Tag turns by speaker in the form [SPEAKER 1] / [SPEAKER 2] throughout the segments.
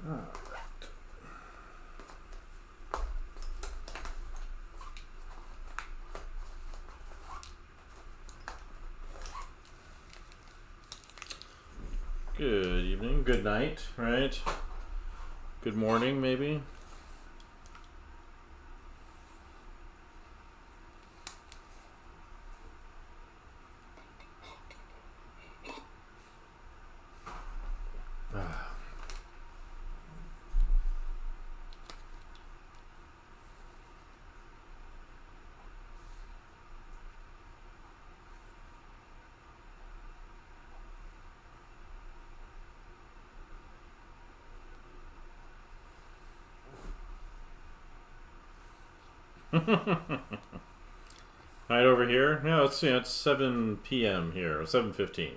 [SPEAKER 1] All right. Good evening, good night, right? Good morning, maybe. Right over here. No, it's 7 p.m. here, 7:15.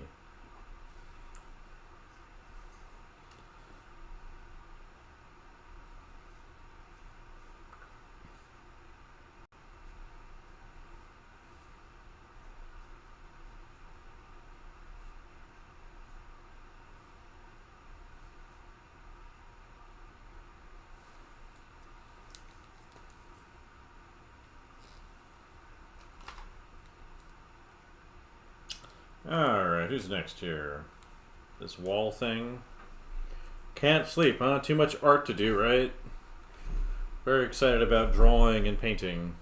[SPEAKER 1] All right, who's next here? This wall thing. Can't sleep, huh? Too much art to do, right? Very excited about drawing and painting.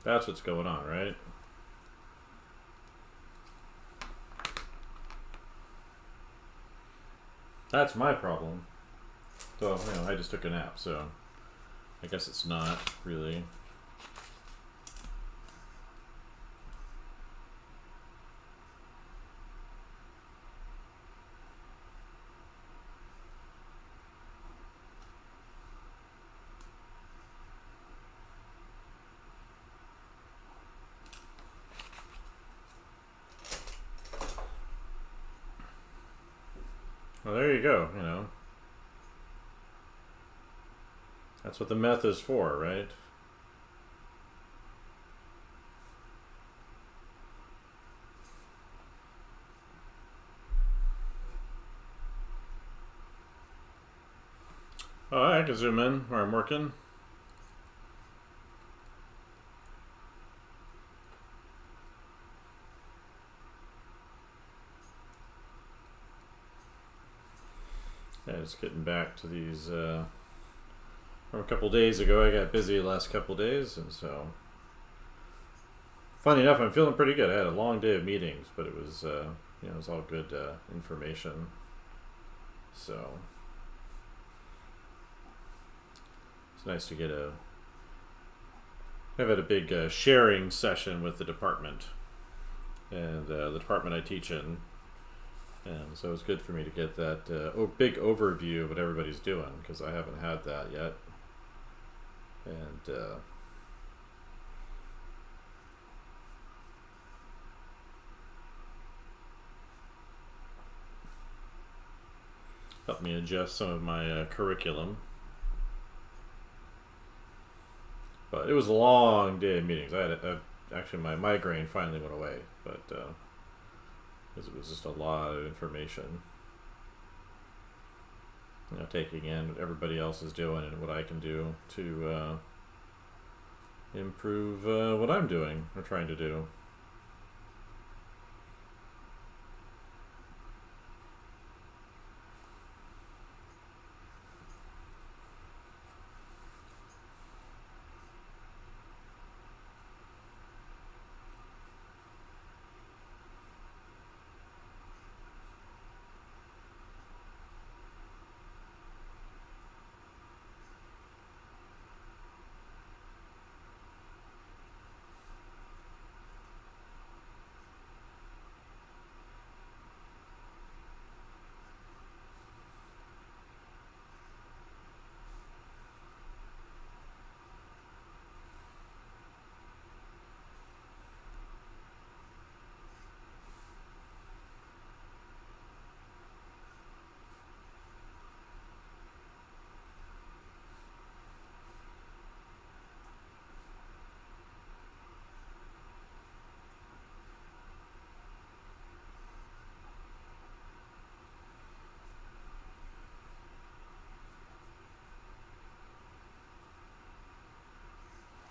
[SPEAKER 1] That's what's going on, right? That's my problem. So, I just took a nap, so I guess it's not really. Well, there you go, That's what the meth is for, right? Oh, I can zoom in where I'm working. Yeah, just getting back to these. From a couple days ago, I got busy the last couple days, and so. Funny enough, I'm feeling pretty good. I had a long day of meetings, but it was, it was all good information. So. It's nice to get a. I've had a big sharing session with the department, and the department I teach in, and so it's good for me to get that big overview of what everybody's doing, because I haven't had that yet, and helped me adjust some of my curriculum. But it was a long day of meetings. Actually, my migraine finally went away, but because it was just a lot of information. Taking in what everybody else is doing and what I can do to improve what I'm doing or trying to do.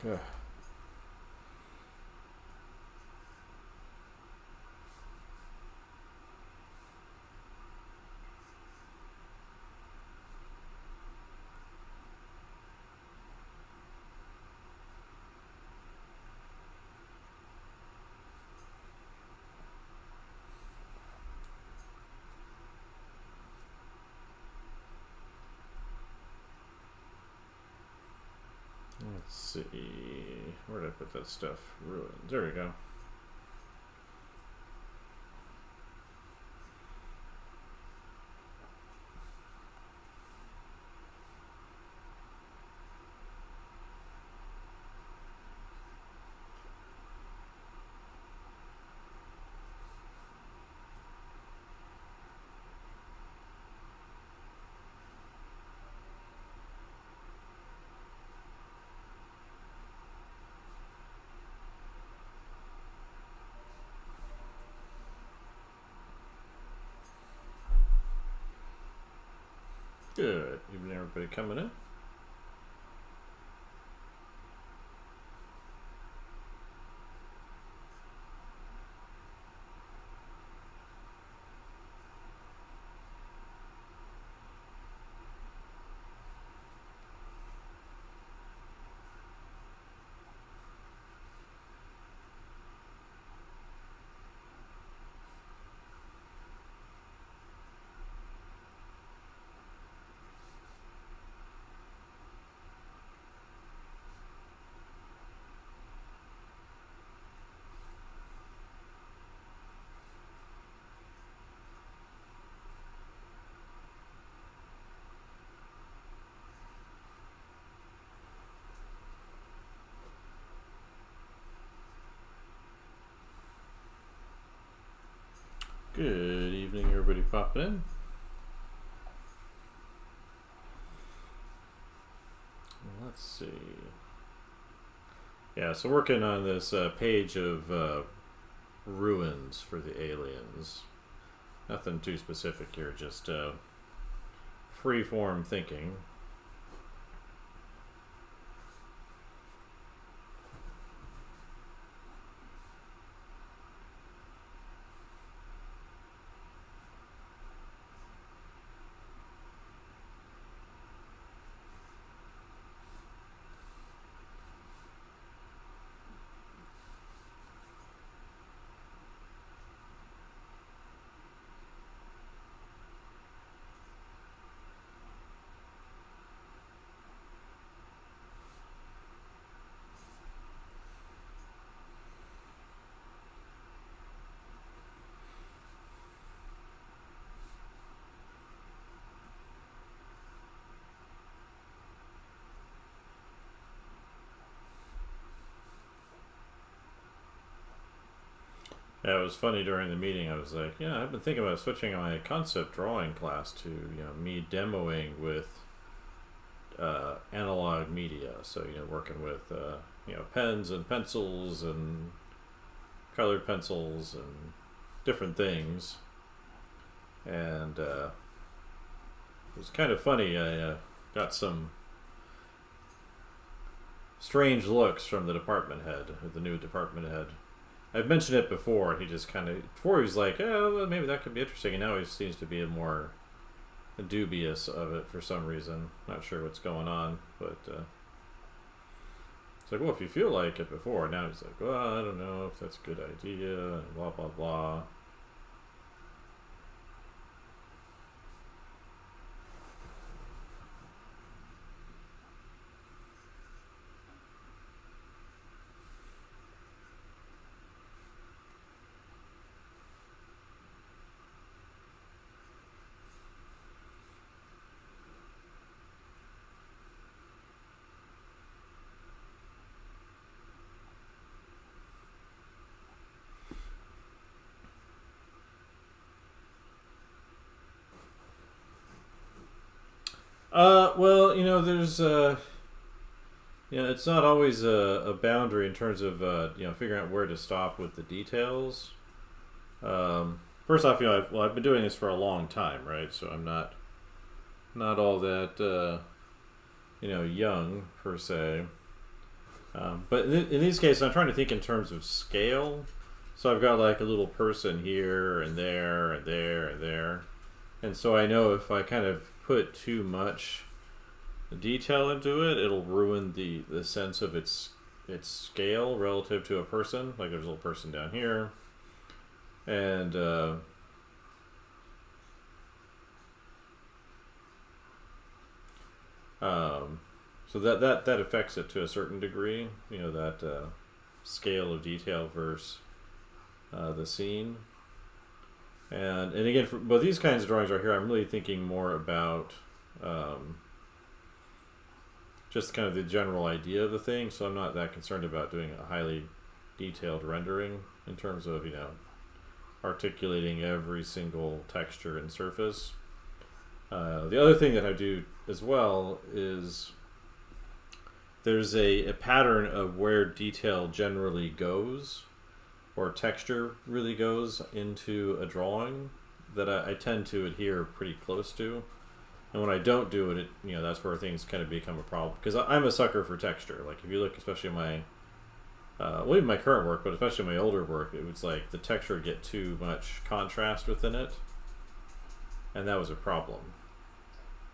[SPEAKER 1] Ugh. Let's see. Where did I put that stuff? Ruins. There we go. Good. Evening, everybody coming in. Good evening, everybody popping in. Let's see. Yeah, so working on this page of ruins for the aliens. Nothing too specific here, just free-form thinking. Yeah, it was funny during the meeting. I was like, yeah, I've been thinking about switching my concept drawing class to, me demoing with analog media. So, working with, pens and pencils and colored pencils and different things. And it was kind of funny. I got some strange looks from the department head, or the new department head. I've mentioned it before, and he just kind of, before he was like, oh, well, maybe that could be interesting, and now he seems to be more dubious of it for some reason. Not sure what's going on, but it's like, well, if you feel like it before, now he's like, well, I don't know if that's a good idea, and blah, blah, blah. Well, there's, it's not always a boundary in terms of, figuring out where to stop with the details. First off, I've been doing this for a long time, right? So I'm not all that, young per se. But in these cases, I'm trying to think in terms of scale. So I've got like a little person here and there and there and there. And so I know if I kind of put too much detail into it, it'll ruin the sense of its scale relative to a person. Like there's a little person down here. And so that affects it to a certain degree, you know, that scale of detail versus the scene. And again, for both these kinds of drawings right here, I'm really thinking more about just kind of the general idea of the thing. So I'm not that concerned about doing a highly detailed rendering in terms of, you know, articulating every single texture and surface. The other thing that I do as well is there's a pattern of where detail generally goes, or texture really goes into a drawing, that I tend to adhere pretty close to. And when I don't do it, you know, that's where things kind of become a problem. Because I'm a sucker for texture. Like if you look, especially at my, well, even my current work, but especially my older work, it was like the texture would get too much contrast within it, and that was a problem.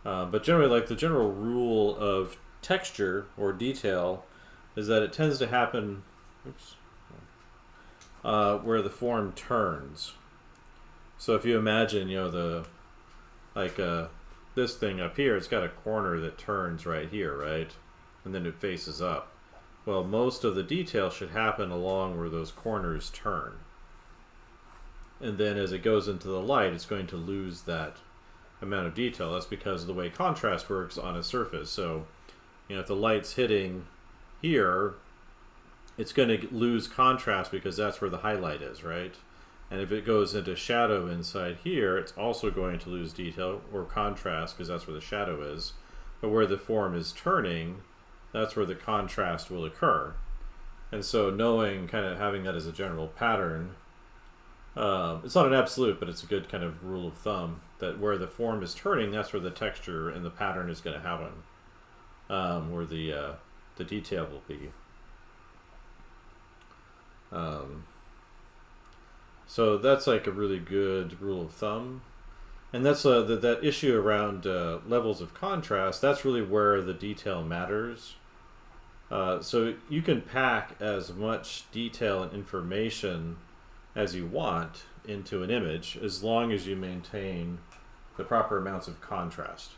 [SPEAKER 1] But generally, like the general rule of texture or detail is that it tends to happen, where the form turns. So if you imagine, you know, this thing up here, it's got a corner that turns right here, right? And then it faces up. Well, most of the detail should happen along where those corners turn. And then as it goes into the light, it's going to lose that amount of detail. That's because of the way contrast works on a surface. So, you know, if the light's hitting here, it's going to lose contrast because that's where the highlight is, right? And if it goes into shadow inside here, it's also going to lose detail or contrast because that's where the shadow is. But where the form is turning, that's where the contrast will occur. And so knowing, kind of having that as a general pattern, it's not an absolute, but it's a good kind of rule of thumb, that where the form is turning, that's where the texture and the pattern is going to happen, where the detail will be. So that's like a really good rule of thumb. And that's that issue around levels of contrast, that's really where the detail matters. So you can pack as much detail and information as you want into an image as long as you maintain the proper amounts of contrast.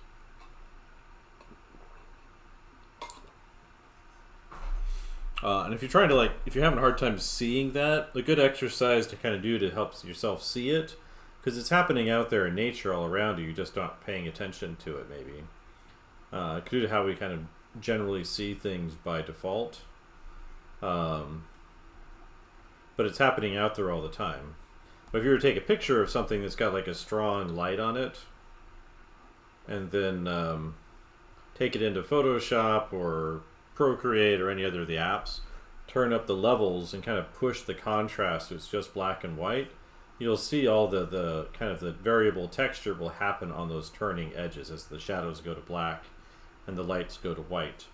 [SPEAKER 1] And if you're trying to, like, if you're having a hard time seeing that, a good exercise to kind of do to help yourself see it, because it's happening out there in nature all around you, you're just not paying attention to it maybe. Due to how we kind of generally see things by default. But it's happening out there all the time. But if you were to take a picture of something that's got like a strong light on it, and then take it into Photoshop or Procreate or any other of the apps, turn up the levels and kind of push the contrast so it's just black and white, you'll see all the kind of the variable texture will happen on those turning edges as the shadows go to black and the lights go to white.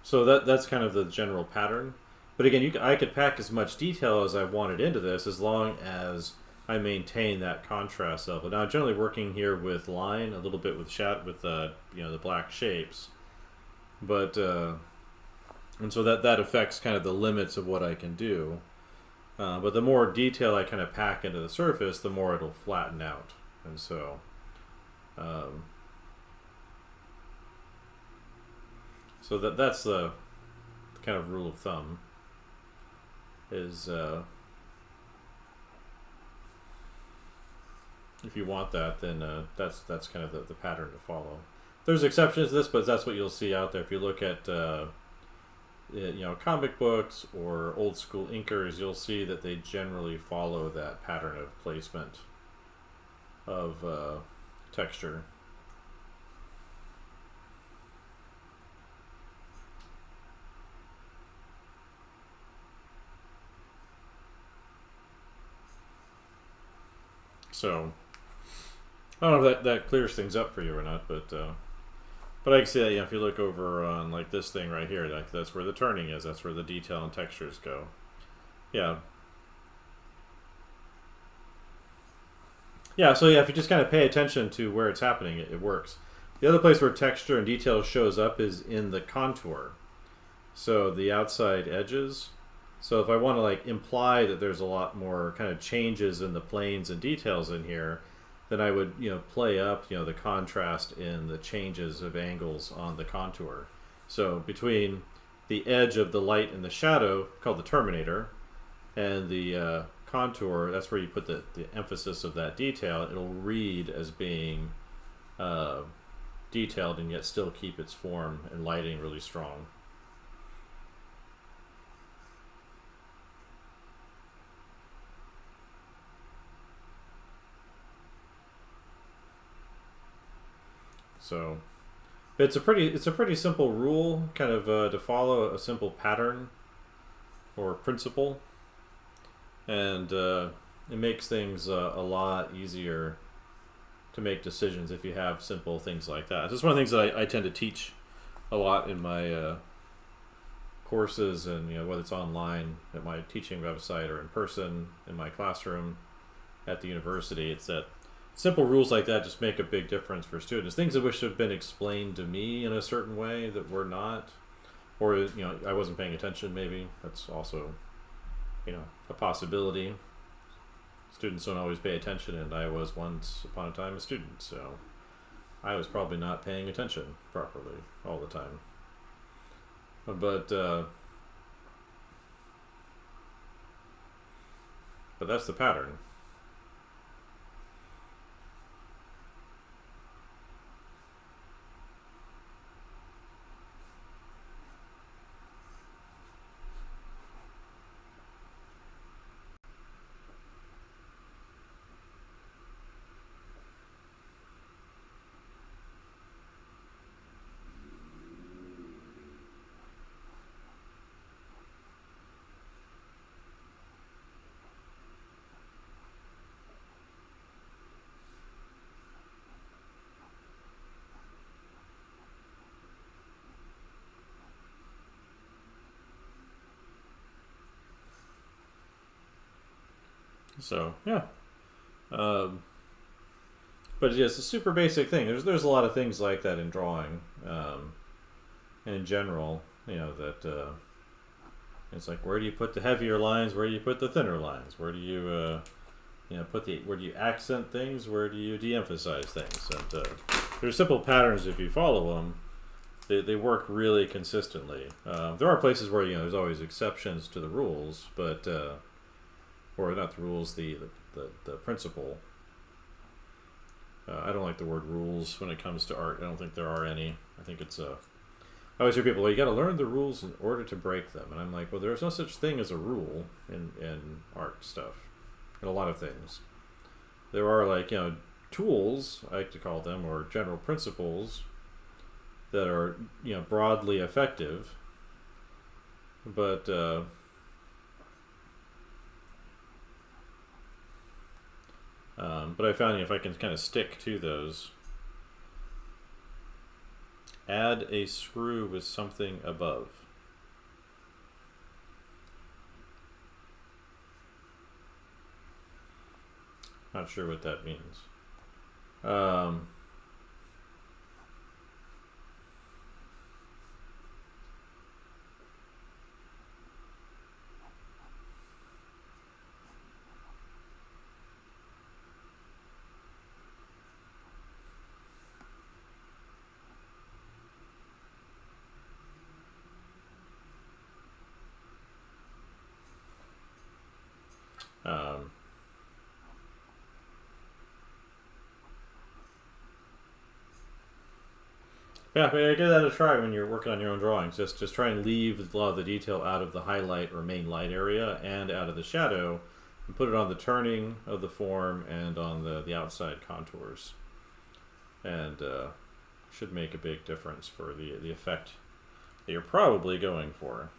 [SPEAKER 1] So that's kind of the general pattern. But again, I could pack as much detail as I wanted into this as long as I maintain that contrast level. Now, I'm generally working here with line, a little bit with shadow, with you know, the black shapes, but and so that affects kind of the limits of what I can do. But the more detail I kind of pack into the surface, the more it'll flatten out, and so. So that's the kind of rule of thumb. Is if you want that, then that's kind of the pattern to follow. There's exceptions to this, but that's what you'll see out there. If you look at you know, comic books or old school inkers, you'll see that they generally follow that pattern of placement of texture. So I don't know if that clears things up for you or not, but I can see that, if you look over on like this thing right here, like that's where the turning is. That's where the detail and textures go. Yeah. Yeah, so if you just kind of pay attention to where it's happening, it works. The other place where texture and detail shows up is in the contour. So the outside edges. So if I want to like imply that there's a lot more kind of changes in the planes and details in here, then I would play up the contrast in the changes of angles on the contour. So between the edge of the light and the shadow, called the terminator, and the contour, that's where you put the emphasis of that detail. It'll read as being detailed and yet still keep its form and lighting really strong. So it's a pretty simple rule, kind of to follow a simple pattern or principle, and it makes things a lot easier to make decisions if you have simple things like that. It's one of the things that I tend to teach a lot in my courses, and whether it's online at my teaching website or in person in my classroom at the university. It's that simple rules like that just make a big difference for students. Things that wish to have been explained to me in a certain way that were not, or I wasn't paying attention. Maybe that's also a possibility. Students don't always pay attention, and I was once upon a time a student, so I was probably not paying attention properly all the time. But that's the pattern. So yeah, but yeah, it's a super basic thing. There's a lot of things like that in drawing, and in general, that it's like, where do you put the heavier lines? Where do you put the thinner lines? Where do you where do you accent things? Where do you de-emphasize things? And there's simple patterns if you follow them. They work really consistently. There are places where there's always exceptions to the rules, but or not the rules, the principle. I don't like the word rules when it comes to art. I don't think there are any. I think it's I always hear people, well, you got to learn the rules in order to break them, and I'm like, well, there's no such thing as a rule in art stuff, in a lot of things. There are like tools, I like to call them, or general principles that are broadly effective, but I found if I can kind of stick to those, add a screw with something above. Not sure what that means. Yeah, but give that a try when you're working on your own drawings. Just try and leave a lot of the detail out of the highlight or main light area and out of the shadow, and put it on the turning of the form and on the outside contours, and should make a big difference for the effect that you're probably going for.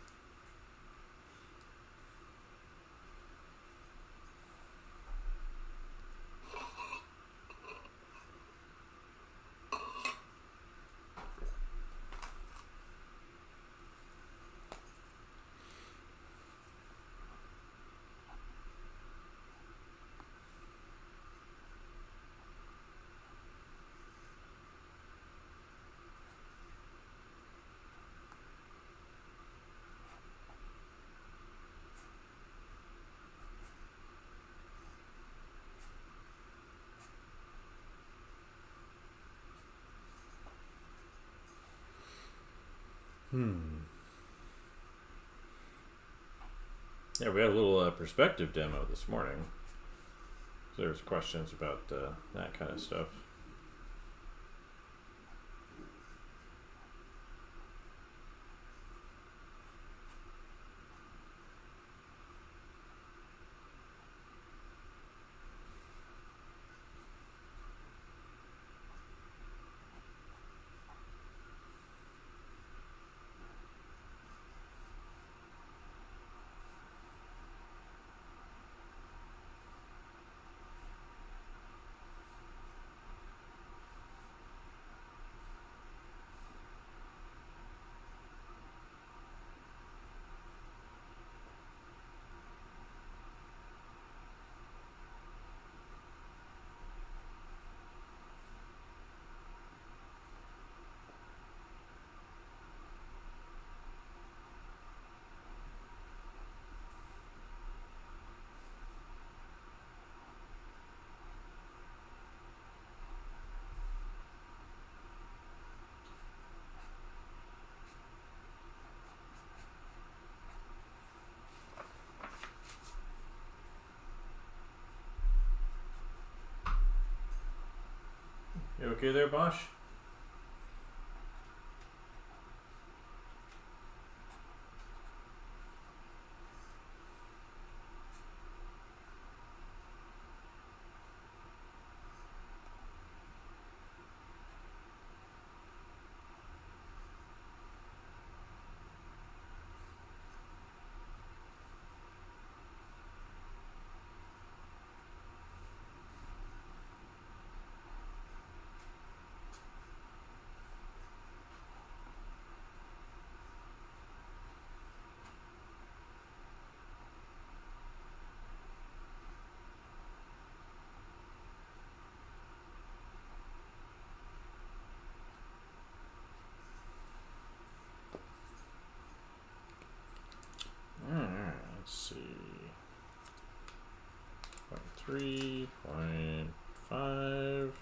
[SPEAKER 1] Yeah, we had a little perspective demo this morning. So there's questions about that kind of stuff. You okay there, Bosch? Alright, let's see. 0.3, 0.5,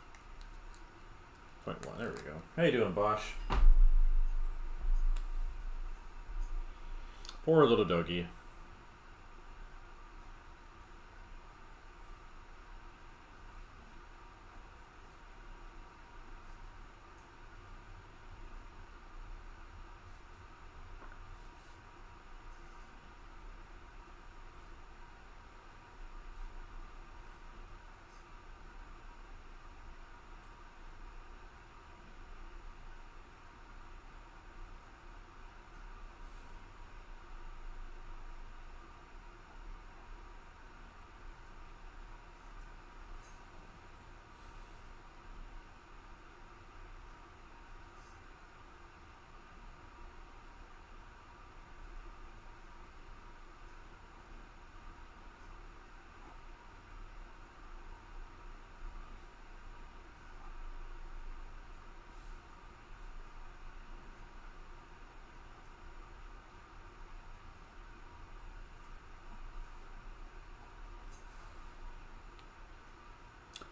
[SPEAKER 1] 0.1. There we go. How you doing, Bosch? Poor little doggy.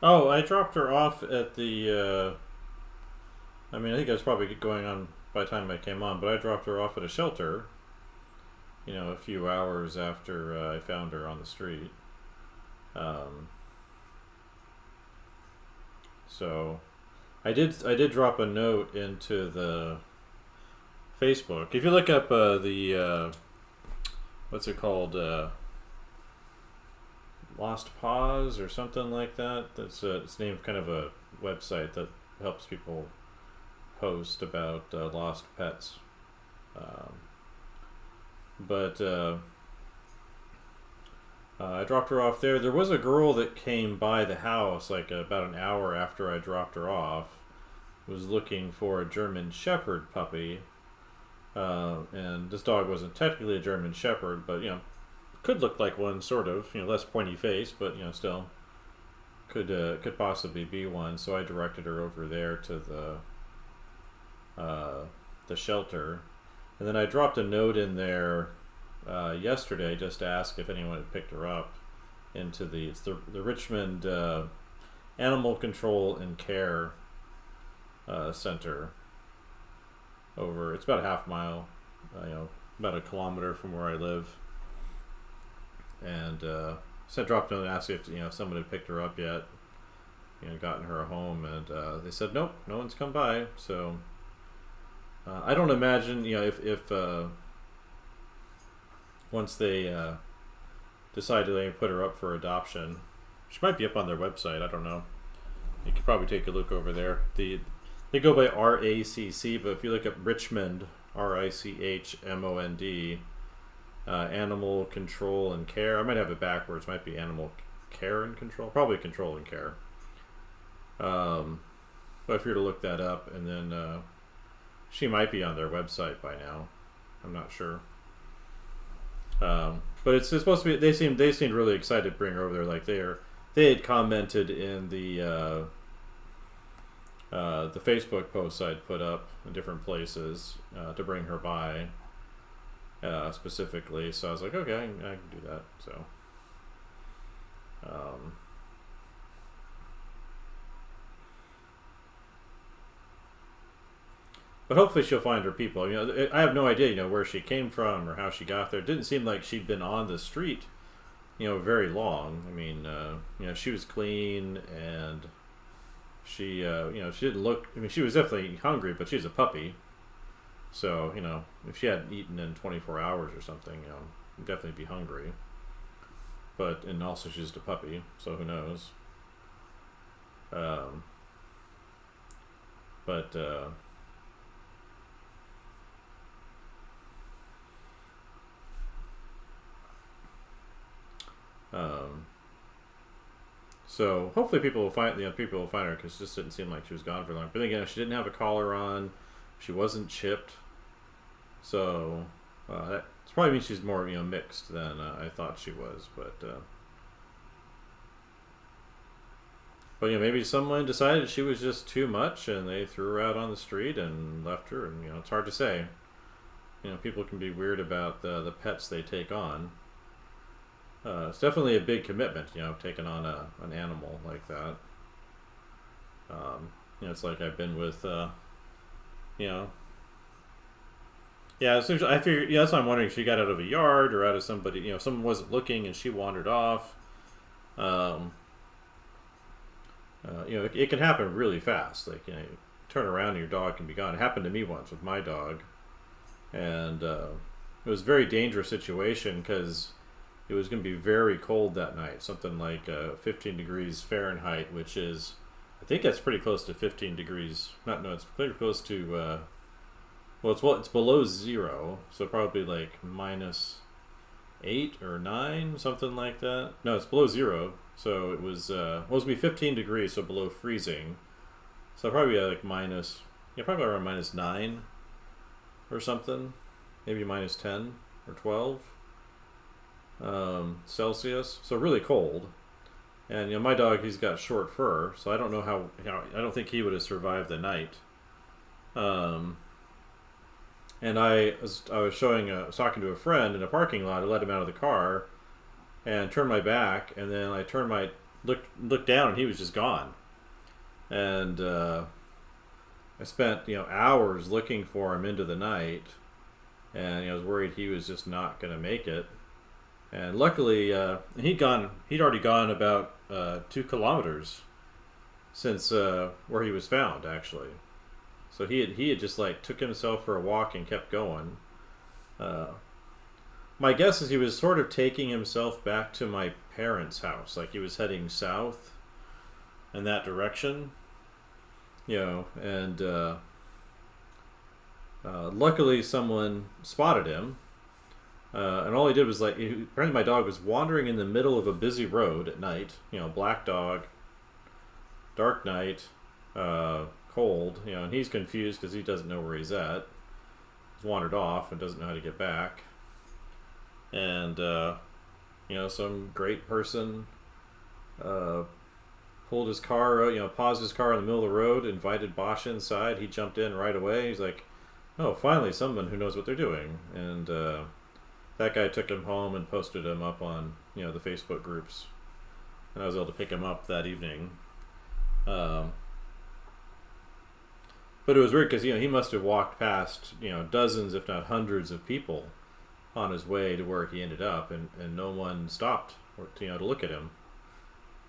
[SPEAKER 1] Oh, I dropped her off at the. I mean, I think I was probably going on by the time I came on, but I dropped her off at a shelter. You know, a few hours after I found her on the street. So, I did drop a note into the Facebook. If you look up the what's it called? Lost Paws or something like that. That's it's named kind of a website that helps people post about lost pets. But I dropped her off there. There was a girl that came by the house like about an hour after I dropped her off. Was looking for a German Shepherd puppy, and this dog wasn't technically a German Shepherd, but you know. Could look like one, sort of, you know, less pointy face, but you know, still could possibly be one. So I directed her over there to the shelter, and then I dropped a note in there yesterday just to ask if anyone had picked her up into the Richmond Animal Control and Care Center. It's about a half mile about a kilometer from where I live, and so I dropped in and asked if if someone had picked her up yet, gotten her a home, and they said nope, no one's come by. So I don't imagine if once they decide they put her up for adoption, she might be up on their website. I don't know. You could probably take a look over there. They go by RACC, but if you look up Richmond, RICHMOND, Animal Control and Care. I might have it backwards. Might be Animal Care and Control. Probably Control and Care. But if you were to look that up, and then she might be on their website by now. I'm not sure. But it's supposed to be. They seemed really excited to bring her over there. Like they had commented in the Facebook posts I'd put up in different places to bring her by specifically. So I was like, okay, I can do that. So. But hopefully she'll find her people. I have no idea, where she came from or how she got there. It didn't seem like she'd been on the street, very long. I mean, she was clean, and she, she didn't look. I mean, she was definitely hungry, but she's a puppy. So, if she hadn't eaten in 24 hours or something, she'd definitely be hungry. And also she's just a puppy, so who knows? So hopefully people will find her, because it just didn't seem like she was gone for long. But again, she didn't have a collar on, she wasn't chipped, so that probably means she's more mixed than I thought she was. But maybe someone decided she was just too much, and they threw her out on the street and left her. And it's hard to say. People can be weird about the pets they take on. It's definitely a big commitment, taking on an animal like that. It's like I've been with, yeah. I figured, that's why I'm wondering if she got out of a yard or out of somebody, someone wasn't looking and she wandered off. It can happen really fast. Like, you turn around and your dog can be gone. It happened to me once with my dog, and it was a very dangerous situation because it was going to be very cold that night, something like 15 degrees Fahrenheit, which is, I think that's pretty close to 15 degrees. It's pretty close to, it's below zero, so probably like -8 or 9, something like that. No, it's below zero, so it was, supposed to be 15 degrees, so below freezing. So probably like probably around -9 or something, maybe -10 or 12. Celsius, so really cold. And my dog, he's got short fur, so I don't know how I don't think he would have survived the night. And I was talking to a friend in a parking lot. I let him out of the car and turned my back, and then I looked down, and he was just gone. And I spent hours looking for him into the night, and I was worried he was just not going to make it. And luckily, he'd already gone about 2 kilometers since where he was found, actually. So he had just took himself for a walk and kept going. My guess is he was sort of taking himself back to my parents' house, like he was heading south in that direction, and luckily someone spotted him. And all he did was apparently my dog was wandering in the middle of a busy road at night, black dog, dark night, cold, and he's confused because he doesn't know where he's at. He's wandered off and doesn't know how to get back. And, some great person pulled his car, paused his car in the middle of the road, invited Bosch inside. He jumped in right away. He's like, oh, finally someone who knows what they're doing. And, that guy took him home and posted him up on, the Facebook groups. And I was able to pick him up that evening. But it was weird because he must have walked past dozens, if not hundreds, of people on his way to where he ended up, and no one stopped to look at him.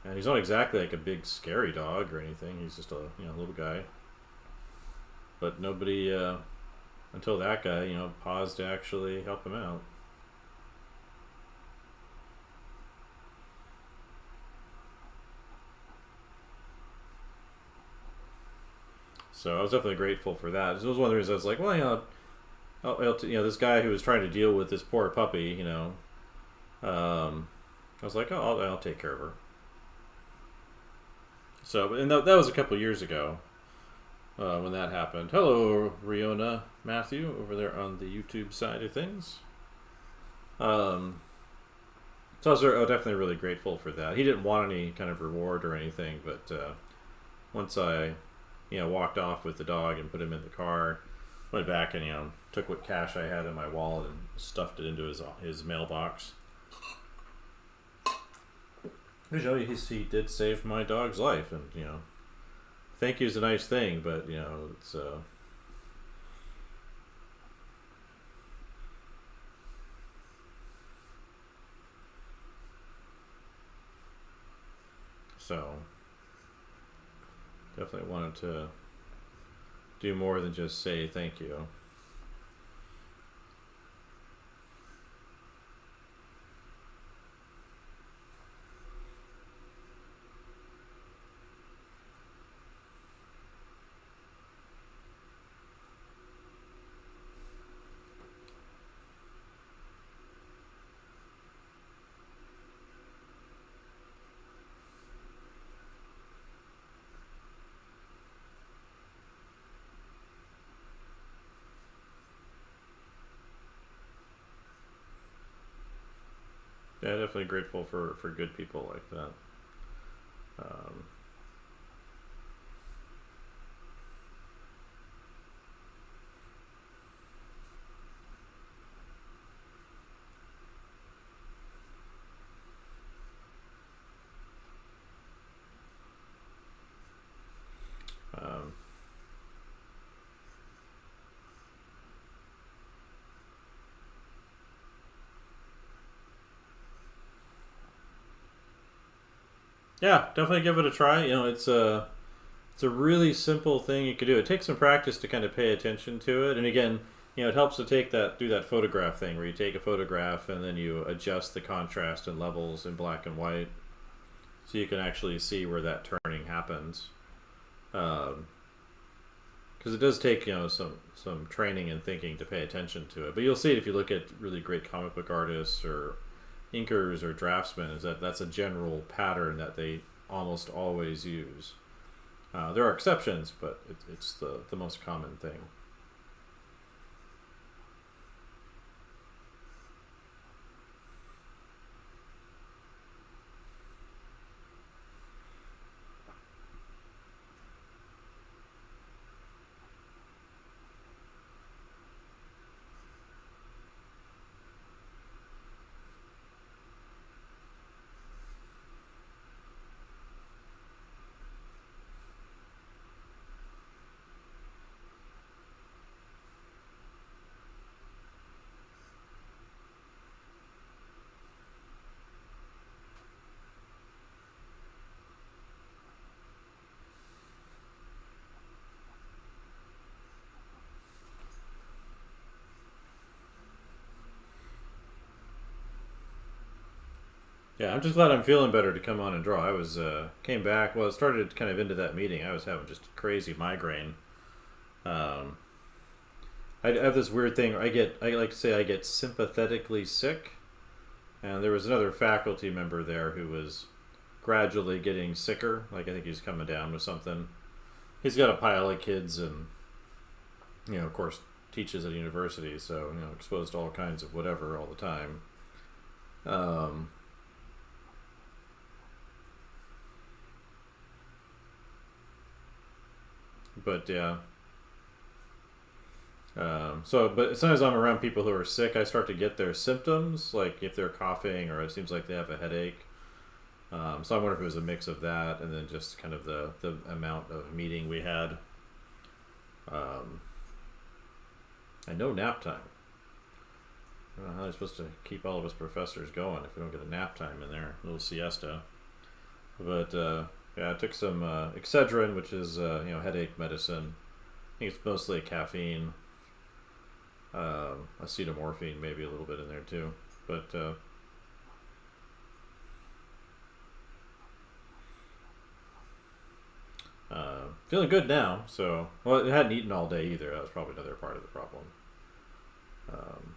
[SPEAKER 1] And he's not exactly like a big scary dog or anything. He's just a little guy. But nobody until that guy paused to actually help him out. So I was definitely grateful for that. It was one of the reasons I was like, well, this guy who was trying to deal with this poor puppy, I was like, oh, I'll take care of her. So, and that was a couple of years ago when that happened. Hello, Riona Matthew, over there on the YouTube side of things. So I was definitely really grateful for that. He didn't want any kind of reward or anything, but once I walked off with the dog and put him in the car, went back and took what cash I had in my wallet and stuffed it into his mailbox. He did save my dog's life, and thank you is a nice thing, but it's so definitely wanted to do more than just say thank you. Yeah, definitely grateful for good people like that. Um, um, yeah, definitely give it a try. It's a really simple thing you could do. It takes some practice to kind of pay attention to it, and again, it helps to do that photograph thing where you take a photograph and then you adjust the contrast and levels in black and white, so you can actually see where that turning happens. Because it does take some training and thinking to pay attention to it, but you'll see it if you look at really great comic book artists or inkers or draftsmen. Is that's a general pattern that they almost always use. There are exceptions, but it's the most common thing. Yeah, I'm just glad I'm feeling better to come on and draw. I was came back. Well, it started kind of into that meeting. I was having just a crazy migraine. Um, I have this weird thing. I like to say I get sympathetically sick, and there was another faculty member there who was gradually getting sicker. Like I think he's coming down with something. He's got a pile of kids, and of course, teaches at a university, so exposed to all kinds of whatever all the time. Um, but yeah. But sometimes I'm around people who are sick, I start to get their symptoms, like if they're coughing or it seems like they have a headache. So I wonder if it was a mix of that and then just kind of the amount of meeting we had. Um, and no nap time. I don't know how they're supposed to keep all of us professors going if we don't get a nap time in there, a little siesta. But yeah, I took some Excedrin, which is headache medicine. I think it's mostly caffeine, acetaminophen, maybe a little bit in there too. But feeling good now. So, well, I hadn't eaten all day either. That was probably another part of the problem. Um,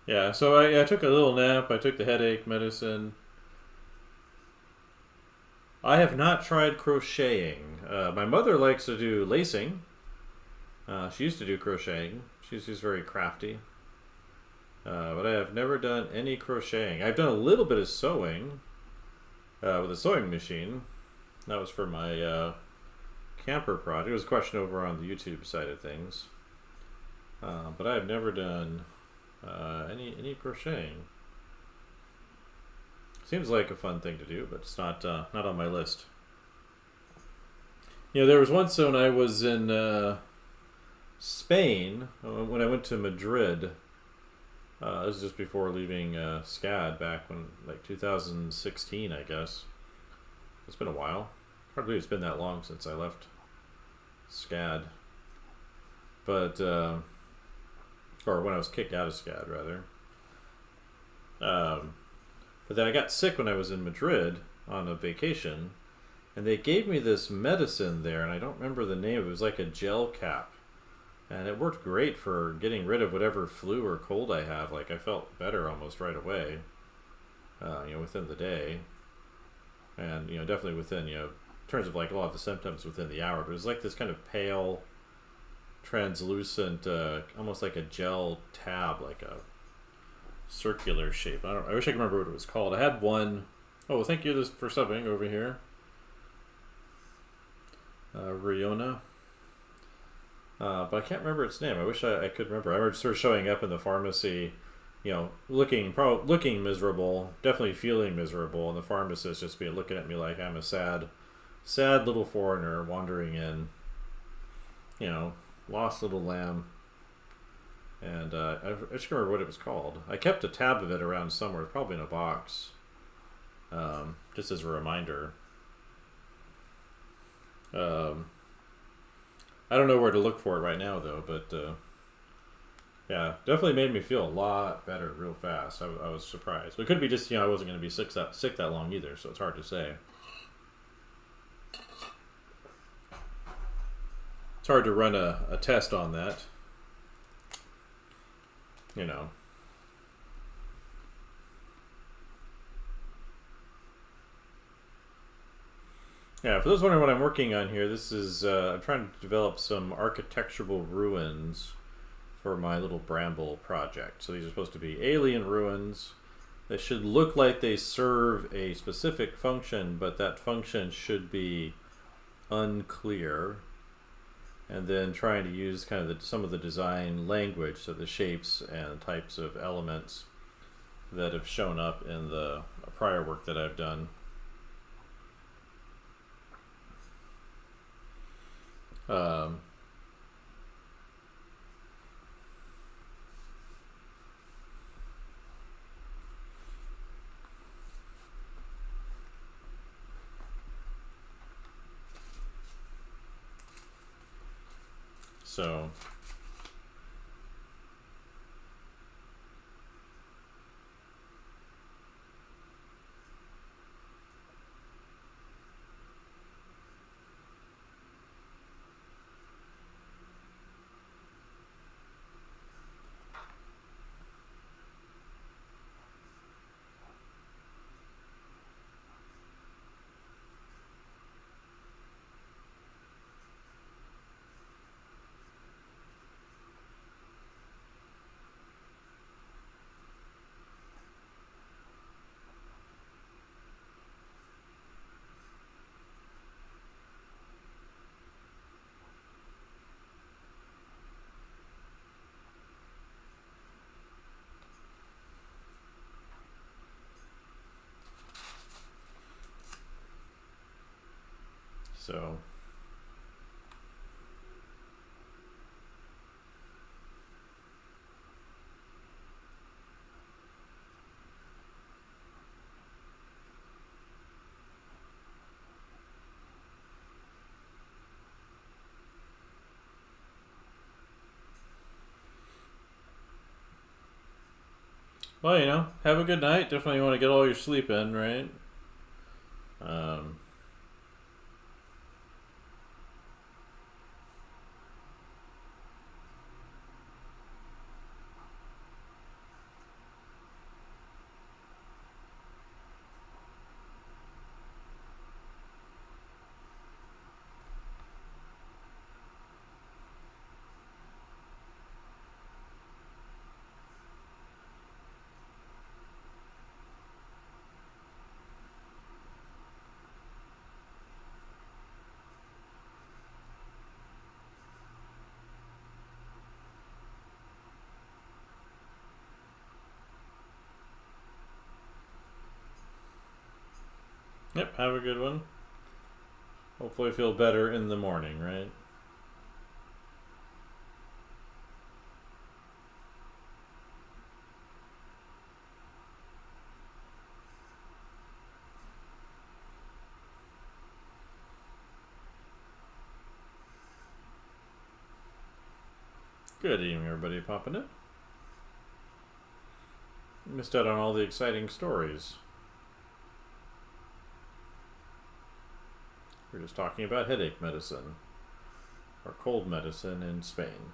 [SPEAKER 1] yeah, so I took a little nap. I took the headache medicine. I have not tried crocheting. My mother likes to do lacing. She used to do crocheting. She's very crafty. But I have never done any crocheting. I've done a little bit of sewing with a sewing machine. That was for my camper project. It was a question over on the YouTube side of things. But I have never done any crocheting. Seems like a fun thing to do, but it's not on my list. There was once when I was in Spain, when I went to Madrid. This was just before leaving SCAD back when, like 2016, I guess. It's been a while. Hard to believe it's been that long since I left SCAD. But, or when I was kicked out of SCAD, rather. But then I got sick when I was in Madrid on a vacation, and they gave me this medicine there, and I don't remember the name. It was like a gel cap, and it worked great for getting rid of whatever flu or cold I have. Like, I felt better almost right away, within the day, and definitely within in terms of like a lot of the symptoms within the hour. But it was like this kind of pale, translucent, almost like a gel tab, like a circular shape. I wish I could remember what it was called. I had one. Oh, well, thank you for subbing over here, Riona. But I can't remember its name. I wish I could remember. I remember sort of showing up in the pharmacy, looking miserable, definitely feeling miserable, and the pharmacist just be looking at me like I'm a sad little foreigner wandering in, lost little lamb. And I just remember what it was called. I kept a tab of it around somewhere, probably in a box, just as a reminder. I don't know where to look for it right now, though, but yeah, definitely made me feel a lot better real fast. I was surprised. But it could be just, I wasn't going to be sick that long either, so it's hard to say. It's hard to run a test on that. Yeah, for those wondering what I'm working on here, this is, I'm trying to develop some architectural ruins for my little Bramble project. So these are supposed to be alien ruins. They should look like they serve a specific function, but that function should be unclear. And then trying to use kind of some of the design language, so the shapes and types of elements that have shown up in the prior work that I've done. So So. Well, have a good night. Definitely want to get all your sleep in, right? Um, yep, have a good one. Hopefully feel better in the morning, right? Good evening, everybody popping in. Missed out on all the exciting stories. We're just talking about headache medicine or cold medicine in Spain.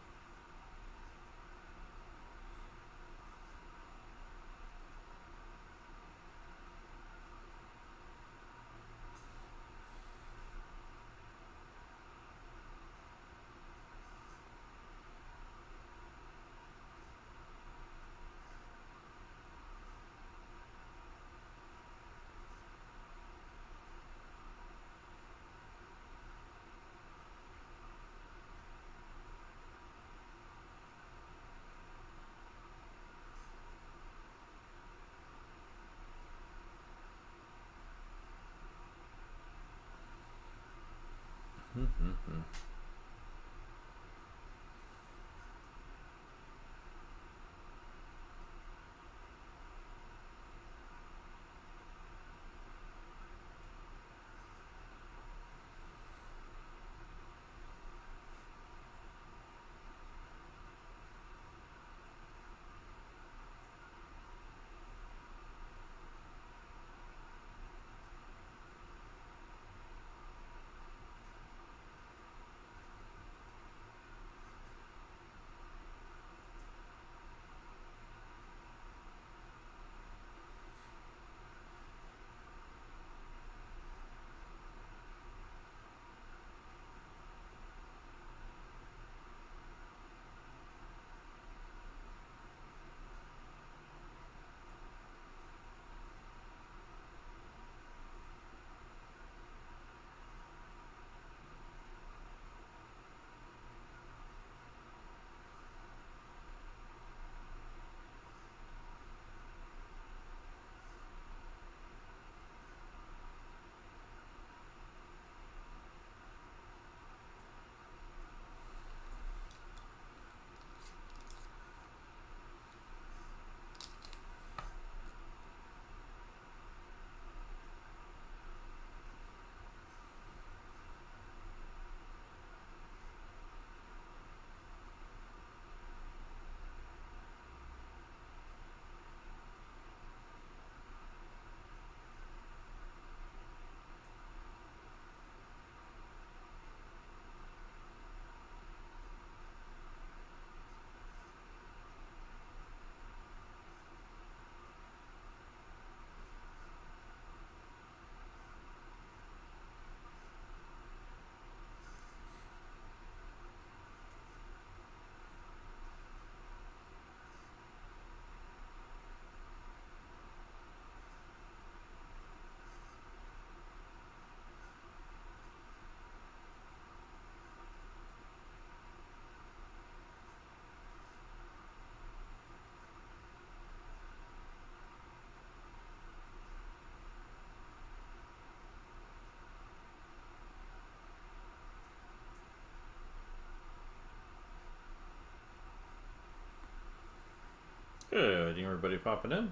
[SPEAKER 1] Good. Everybody popping in?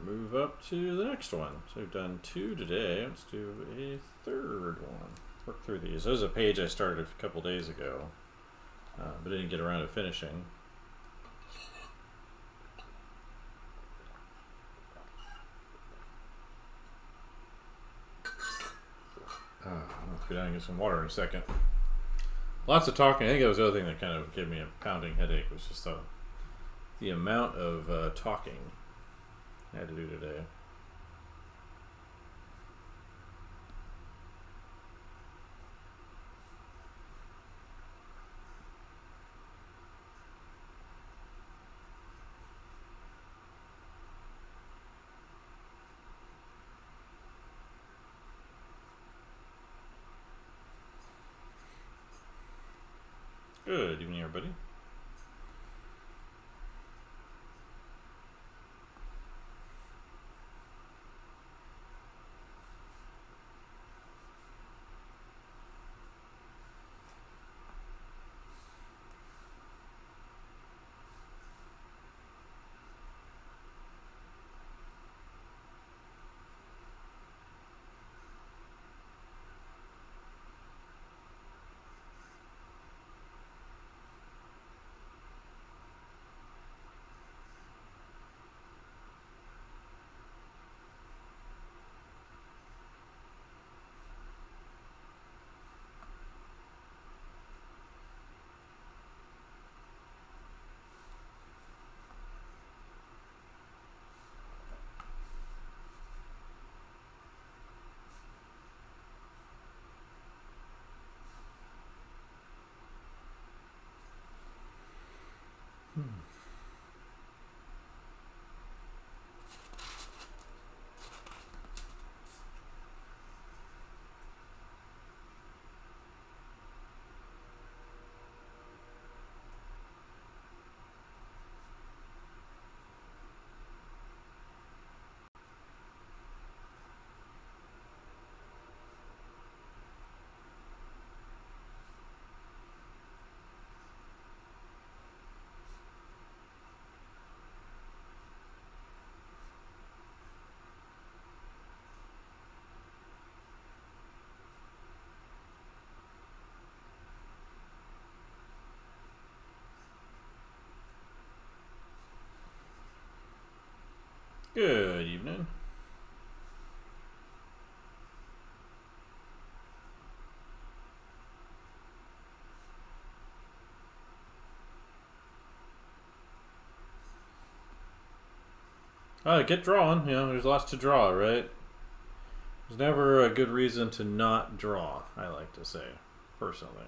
[SPEAKER 1] Move up to the next one. So we've done 2 today. Let's do a 3rd one. Work through these. This is a page I started a couple days ago, but didn't get around to finishing. I'll go down and get some water in a second. Lots of talking. I think that was the other thing that kind of gave me a pounding headache, was just the amount of talking I had to do today. Good evening, everybody. Good evening. Get drawing. You know, there's lots to draw, right? There's never a good reason to not draw, I like to say, personally.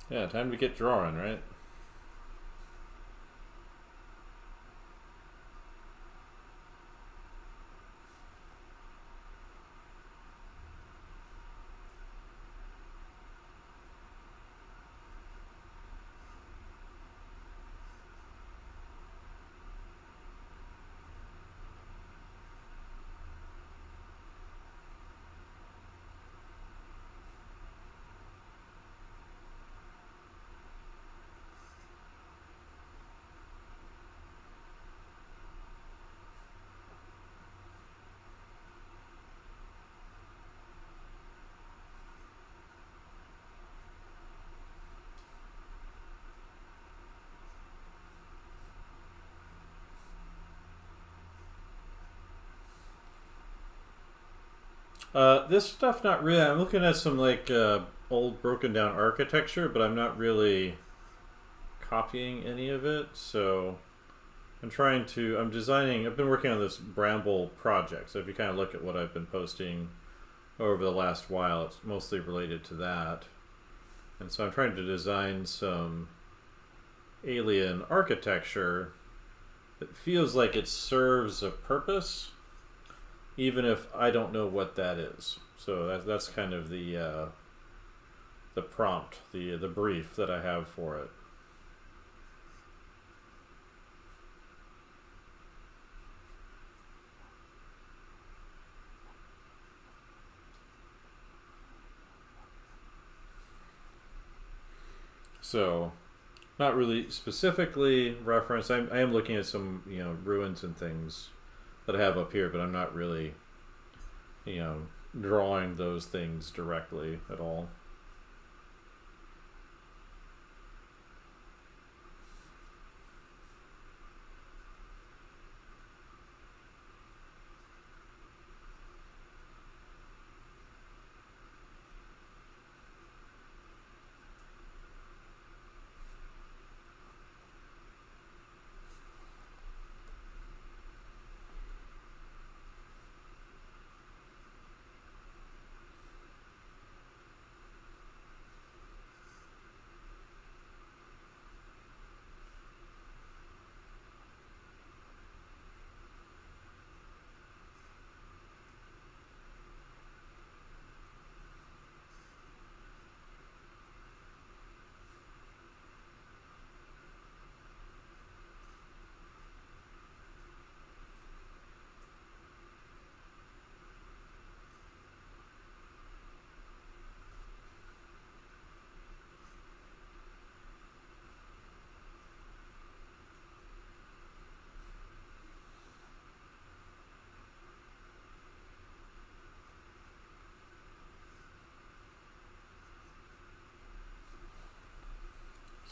[SPEAKER 1] Yeah, time to get drawing, right? This stuff, not really. I'm looking at some like old broken down architecture, but I'm not really copying any of it. So I'm designing, I've been working on this Bramble project. So if you kind of look at what I've been posting over the last while, it's mostly related to that. And so I'm trying to design some alien architecture that feels like it serves a purpose, even if I don't know what that is. So that's kind of the prompt, the brief that I have for it. So, not really specifically referenced. I am looking at some ruins and things that I have up here, but I'm not really drawing those things directly at all.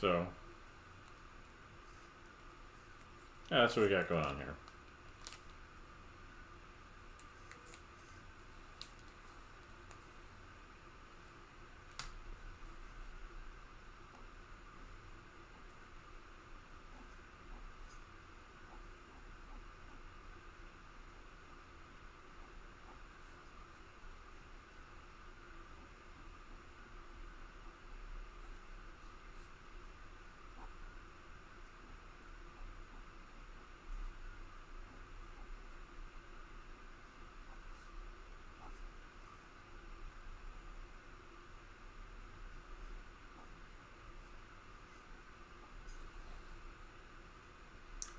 [SPEAKER 1] So, yeah, that's what we got going on here.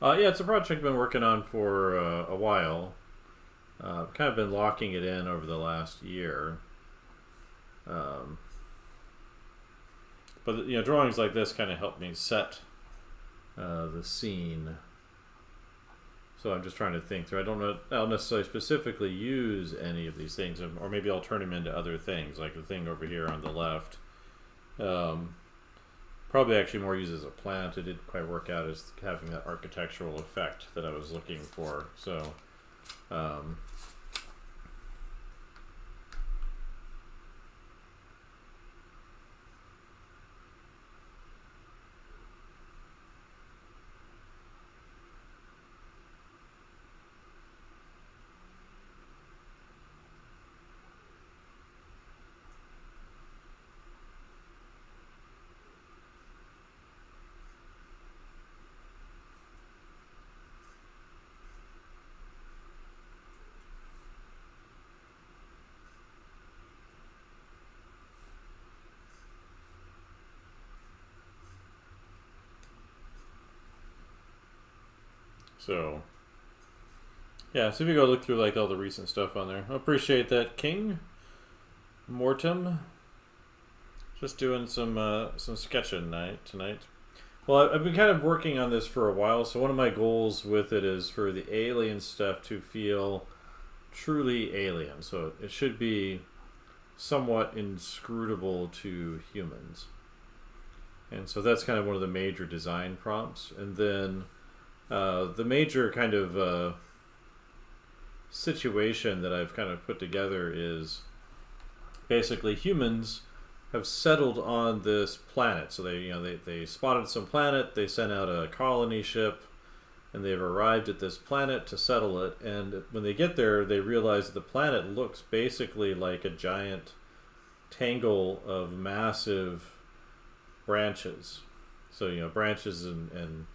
[SPEAKER 1] Yeah, it's a project I've been working on for a while. I've kind of been locking it in over the last year. Um, but drawings like this kind of help me set the scene. So I'm just trying to think through. I don't know. I'll necessarily specifically use any of these things, or maybe I'll turn them into other things, like the thing over here on the left. Probably actually more used as a plant. It didn't quite work out as having that architectural effect that I was looking for. So, So yeah, so if you go look through like all the recent stuff on there, I appreciate that, King Mortem. Just doing some sketching tonight. Well, I've been kind of working on this for a while, so one of my goals with it is for the alien stuff to feel truly alien. So it should be somewhat inscrutable to humans. And so that's kind of one of the major design prompts. And then the major kind of situation that I've kind of put together is basically humans have settled on this planet. So they spotted some planet, they sent out a colony ship, and they've arrived at this planet to settle it. And when they get there, they realize that the planet looks basically like a giant tangle of massive branches. So branches and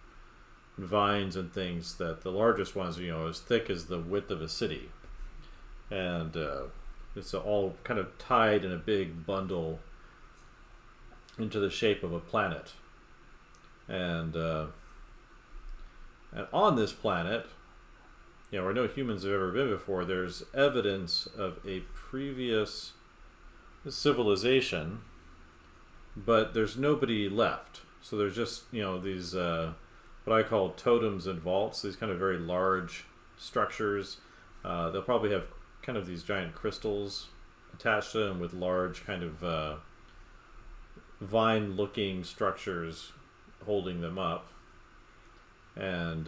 [SPEAKER 1] vines and things, that the largest ones as thick as the width of a city, and it's all kind of tied in a big bundle into the shape of a planet. And on this planet, where no humans have ever been before, there's evidence of a previous civilization, but there's nobody left. So there's just these what I call totems and vaults, these kind of very large structures. They'll probably have kind of these giant crystals attached to them with large kind of vine-looking structures holding them up, and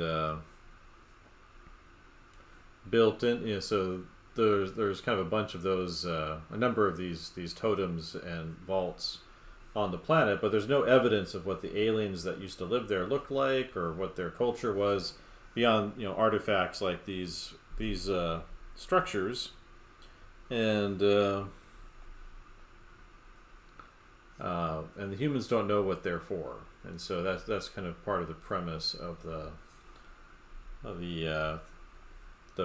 [SPEAKER 1] built in. So there's kind of a bunch of those, a number of these totems and vaults on the planet, but there's no evidence of what the aliens that used to live there looked like or what their culture was beyond artifacts like these structures, and the humans don't know what they're for. And so that's kind of part of the premise of the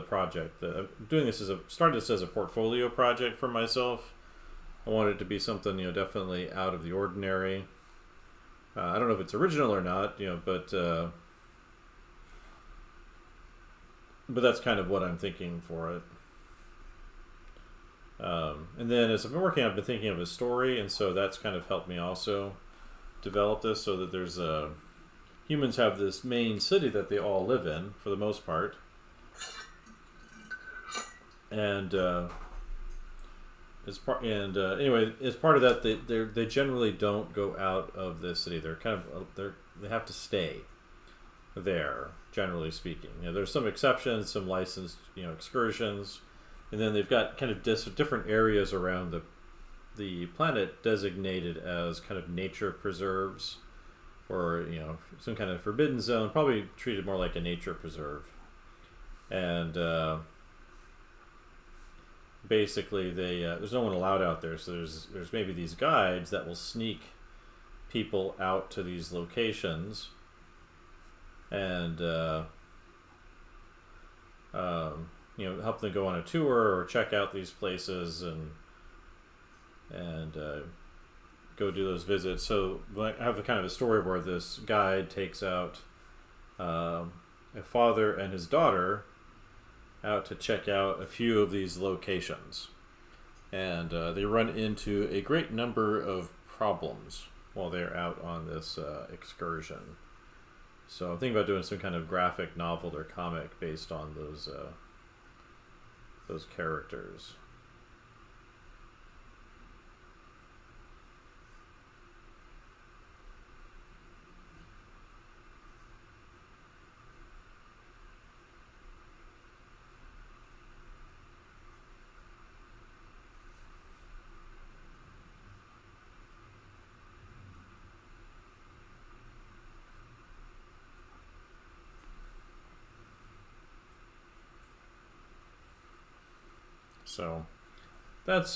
[SPEAKER 1] project. I'm doing this started this as a portfolio project for myself. I want it to be something definitely out of the ordinary. I don't know if it's original or not, but that's kind of what I'm thinking for it. And then as I've been working, I've been thinking of a story, and so that's kind of helped me also develop this, so that there's humans have this main city that they all live in for the most part, and anyway, as part of that, they generally don't go out of the city. They have to stay there, generally speaking. There's some exceptions, some licensed excursions, and then they've got kind of different areas around the planet designated as kind of nature preserves, or some kind of forbidden zone, probably treated more like a nature preserve. And basically there's no one allowed out there, so there's maybe these guides that will sneak people out to these locations, and help them go on a tour or check out these places, and go do those visits. So I have a kind of a story where this guide takes out a father and his daughter out to check out a few of these locations, and they run into a great number of problems while they're out on this excursion. So I'm thinking about doing some kind of graphic novel or comic based on those characters. So that's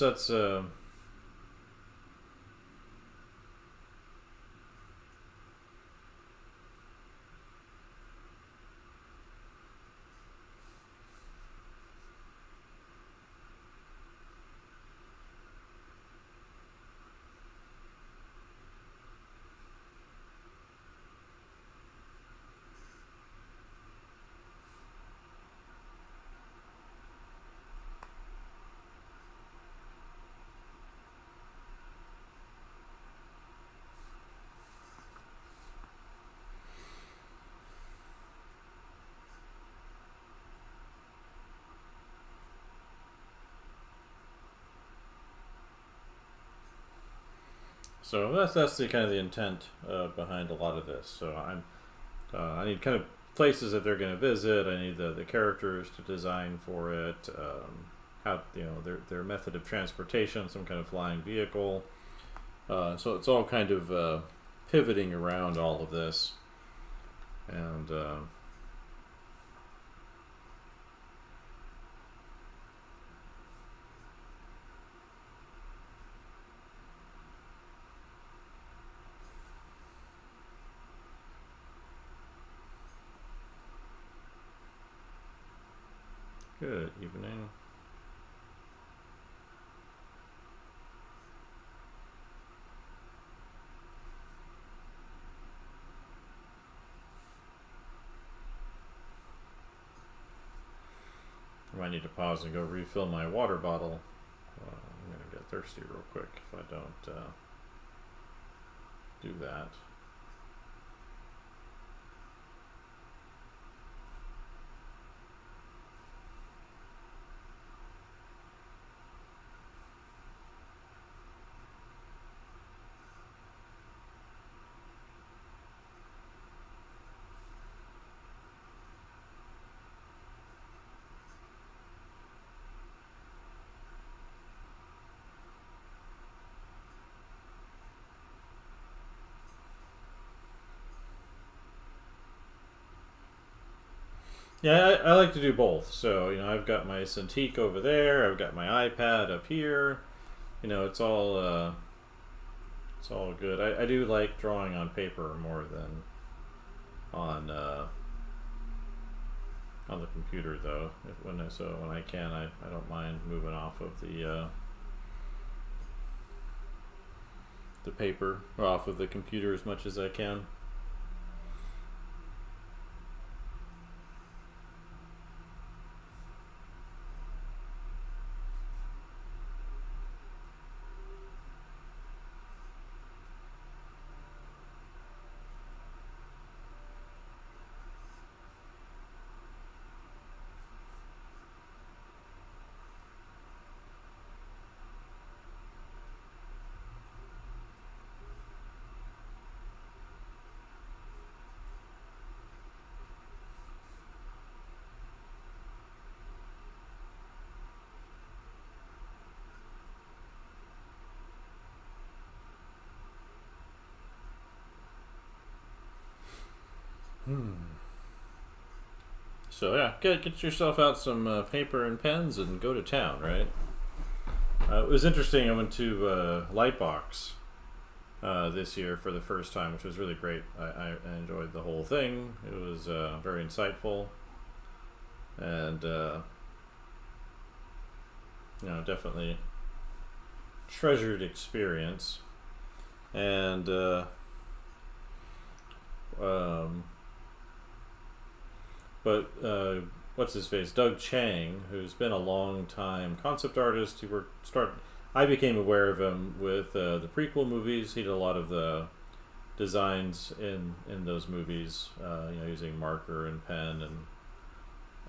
[SPEAKER 1] So that's the kind of the intent behind a lot of this. So I need kind of places that they're going to visit. I need the characters to design for it. How their method of transportation, some kind of flying vehicle. So it's all kind of pivoting around all of this, and good evening. I might need to pause and go refill my water bottle. I'm going to get thirsty real quick if I don't do that. Yeah, I like to do both. So, I've got my Cintiq over there. I've got my iPad up here. It's all good. I do like drawing on paper more than on the computer, though. When I can, I don't mind moving off of the paper or off of the computer as much as I can. So yeah, get yourself out some paper and pens and go to town, right? It was interesting. I went to Lightbox this year for the first time, which was really great. I enjoyed the whole thing. It was very insightful, and definitely treasured experience. And what's his face? Doug Chang, who's been a long time concept artist. I became aware of him with the prequel movies. He did a lot of the designs in those movies, using marker and pen and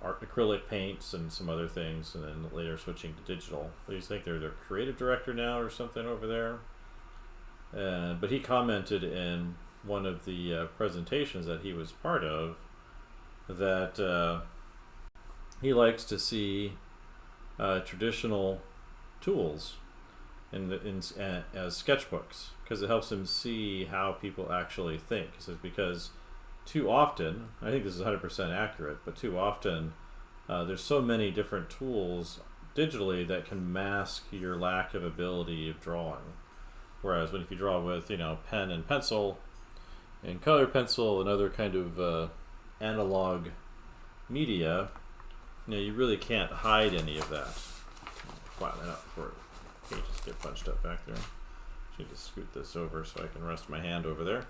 [SPEAKER 1] acrylic paints and some other things, and then later switching to digital. But he's like their creative director now or something over there. But he commented in one of the presentations that he was part of that he likes to see traditional tools as sketchbooks, because it helps him see how people actually think. He says because too often, I think this is 100% accurate, but too often there's so many different tools digitally that can mask your lack of ability of drawing. Whereas if you draw with pen and pencil and color pencil and other kind of analog media, you really can't hide any of that. Flatten it up before pages get bunched up back there. I need to scoot this over so I can rest my hand over there.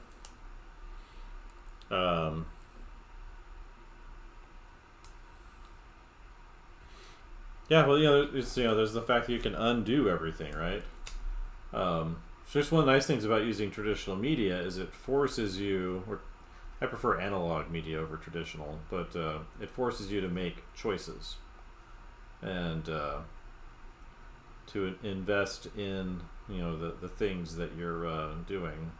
[SPEAKER 1] Yeah, well, there's the fact that you can undo everything, right? So just one of the nice things about using traditional media is it forces you, or I prefer analog media over traditional, but it forces you to make choices and to invest in the things that you're doing.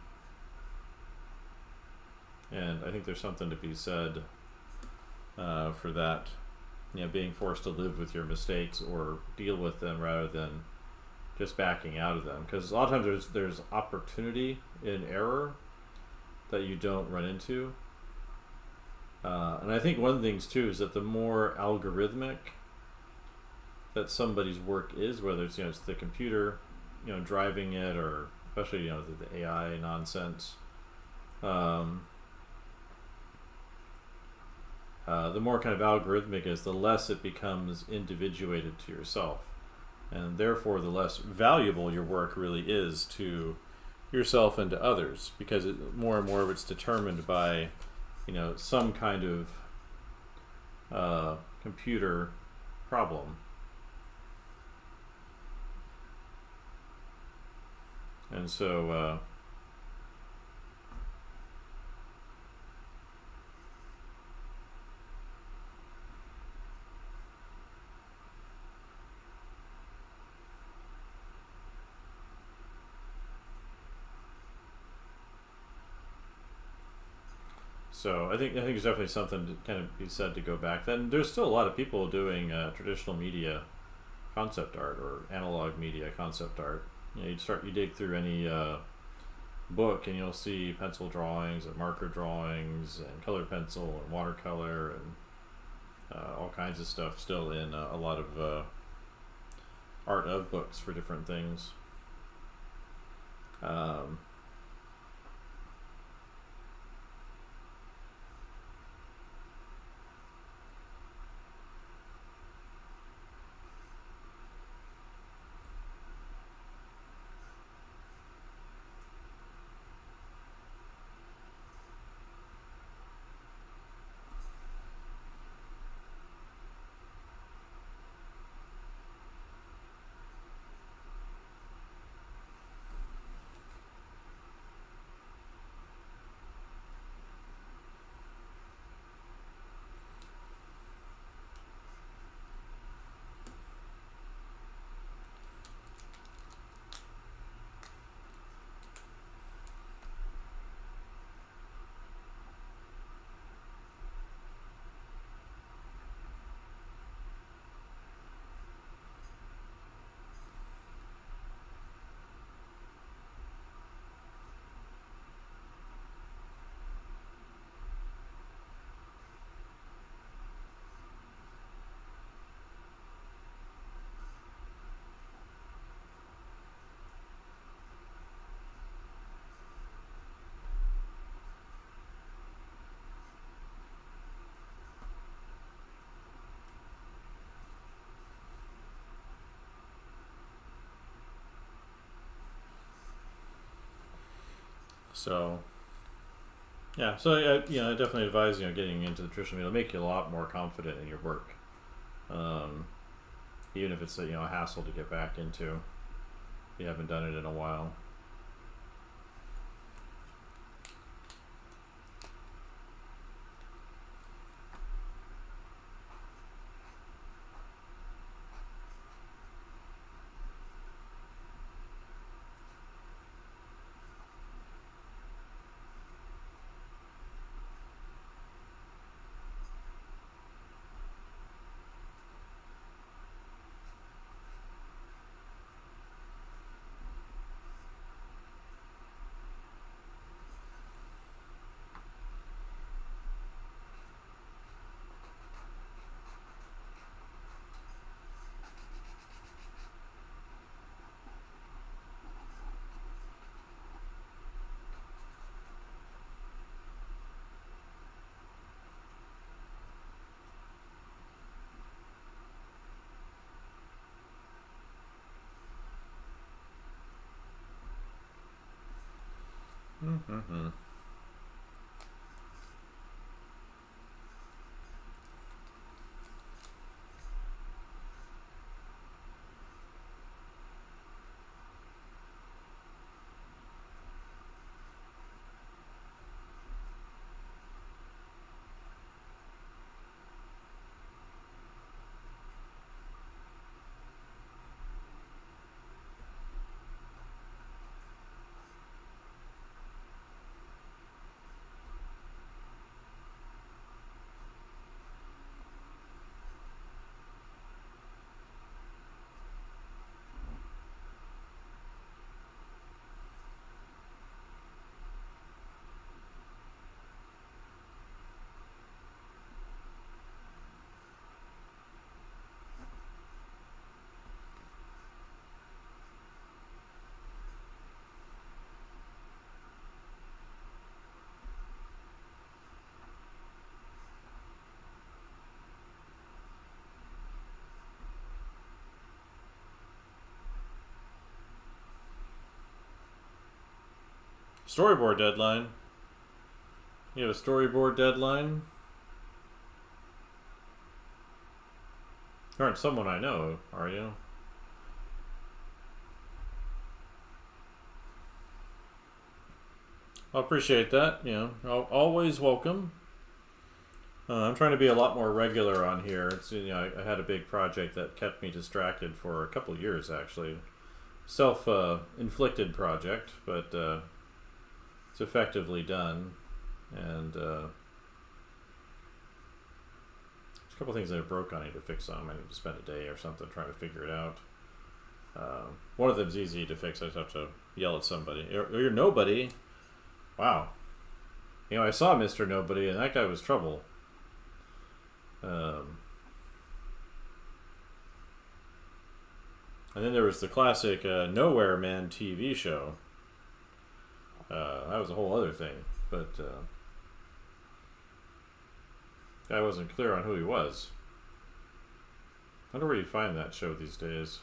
[SPEAKER 1] And I think there's something to be said for that, being forced to live with your mistakes or deal with them rather than just backing out of them. Because a lot of times there's opportunity in error that you don't run into. And I think one of the things too is that the more algorithmic that somebody's work is, whether it's the computer driving it, or especially the AI nonsense, the more kind of algorithmic is, the less it becomes individuated to yourself, and therefore the less valuable your work really is to yourself and to others, because more and more of it's determined by some kind of computer problem. And so I think there's definitely something to kind of be said to go back. Then there's still a lot of people doing traditional media concept art or analog media concept art. You dig through any book and you'll see pencil drawings and marker drawings and colored pencil and watercolor and all kinds of stuff still in a lot of art of books for different things. So yeah, so I definitely advise getting into the traditional media. It'll make you a lot more confident in your work, even if it's a hassle to get back into if you haven't done it in a while. Mm-hmm. Storyboard deadline. You have a storyboard deadline? You aren't someone I know, are you? I appreciate that. You know, always welcome. I'm trying to be a lot more regular on here. It's, you know, I had a big project that kept me distracted for a couple years, actually. Self-inflicted project, but it's effectively done. And there's a couple things that are broke I need to fix on. I need to spend a day or something trying to figure it out. One of them's easy to fix. I just have to yell at somebody. You're nobody. Wow. You know, I saw Mr. Nobody, and that guy was trouble. And then there was the classic Nowhere Man TV show. That was a whole other thing. But I wasn't clear on who he was. I wonder where you find that show these days.